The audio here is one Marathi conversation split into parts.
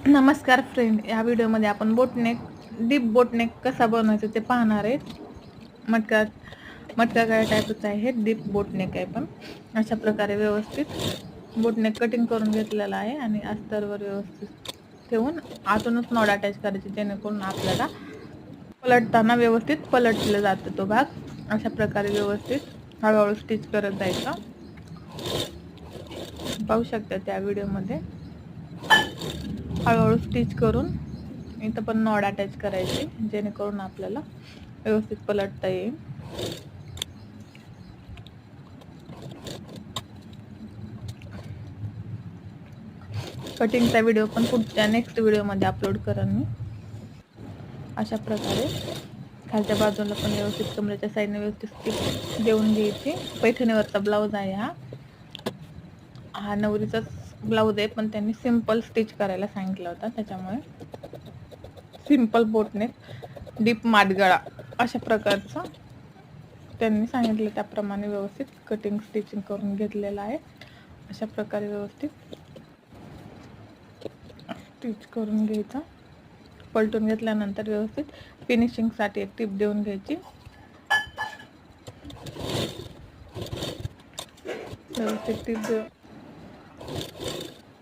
नमस्कार फ्रेंड, या व्हिडिओमध्ये आपण बोटनेक डीप बोटनेक कसा बनवायचा ते पाहणार आहे। मटका मटका गळा टाईपच आहे, हे डीप बोटनेक आहे। पण अशा प्रकारे व्यवस्थित बोटनेक कटिंग करून घेतलेला आहे आणि अस्तरवर व्यवस्थित ठेवून आतूनच नॉड अटॅच करायची, जेणेकरून आपल्याला पलटताना व्यवस्थित पलटलं जातं तो भाग। अशा प्रकारे व्यवस्थित हळूहळू स्टिच करत जायचं। पाहू शकता त्या व्हिडिओमध्ये हळूहळू स्टिच करून इथं पण नॉड अटॅच करायची, जेणेकरून आपल्याला व्यवस्थित पलटता येईल। कटिंगचा व्हिडिओ पण पुढच्या नेक्स्ट व्हिडिओमध्ये अपलोड करेन मी। अशा प्रकारे खालच्या बाजूला पण व्यवस्थित कमरेच्या साईडने व्यवस्थित स्टिच देऊन घ्यायची। पैठणीवरचा ब्लाऊज आहे हा नवरीचाच ब्लाऊज आहे, पण त्यांनी सिंपल स्टिच करायला सांगितलं होतं, त्याच्यामुळे सिंपल बोटनेक डीप माटगळा अशा प्रकारचा त्यांनी सांगितलं त्याप्रमाणे व्यवस्थित कटिंग स्टिचिंग करून घेतलेला आहे। अशा प्रकारे व्यवस्थित स्टिच करून घ्यायचा। पलटून घेतल्यानंतर व्यवस्थित फिनिशिंग साठी एक टिप देऊन घ्यायची। व्यवस्थित टिप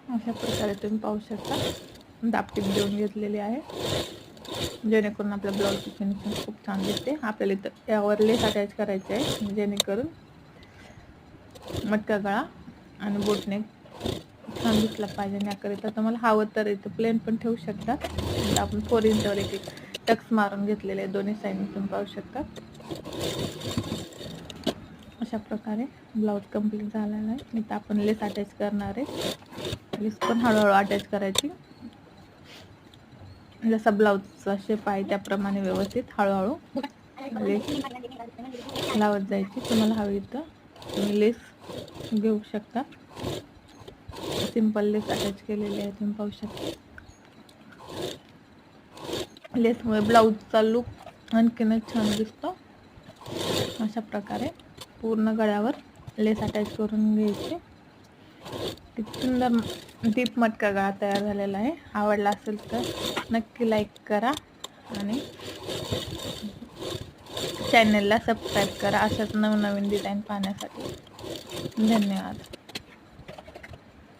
अशा प्रकारे तुम्ही पाहू शकता, दाबटीप देऊन घेतलेली आहे, जेणेकरून आपल्या ब्लाऊजची फिनिशिंग खूप छान दिसते। आपल्याला इथं यावर लेस अटॅच करायचे आहे, जेणेकरून मटका गळा आणि बोटनेक छान दिसला पाहिजे। याकरिता तुम्हाला हवं तर इथं प्लेन पण ठेवू शकता। आपण 4 इंचवर एक टक्स मारून घेतलेले आहे, दोन्ही साईडने तुम्ही पाहू शकता। अशा प्रकारे ब्लाऊज कंप्लीट झालेला आहे। इथं आपण लेस अटॅच करणार आहे, लेस पण हळूहळू अटॅच करायची। जसा ब्लाऊजचा शेप आहे त्याप्रमाणे व्यवस्थित हळूहळू लेस लावत जायची। तुम्हाला हवी तर तुम्ही लेस घेऊ शकता। सिंपल लेस अटॅच केलेली आहे, तुम्ही पाहू शकता। लेसमुळे ब्लाऊजचा लुक आणखीनच छान दिसतो। अशा प्रकारे पूर्ण गळ्यावर लेस अटॅच करून घ्यायची। किती सुंदर डीप मटका गळा तयार झालेला आहे। आवडला असेल तर नक्की लाईक करा आणि चॅनलला सबस्क्राईब करा, अशाच नवनवीन डिझाईन पाहण्यासाठी। धन्यवाद।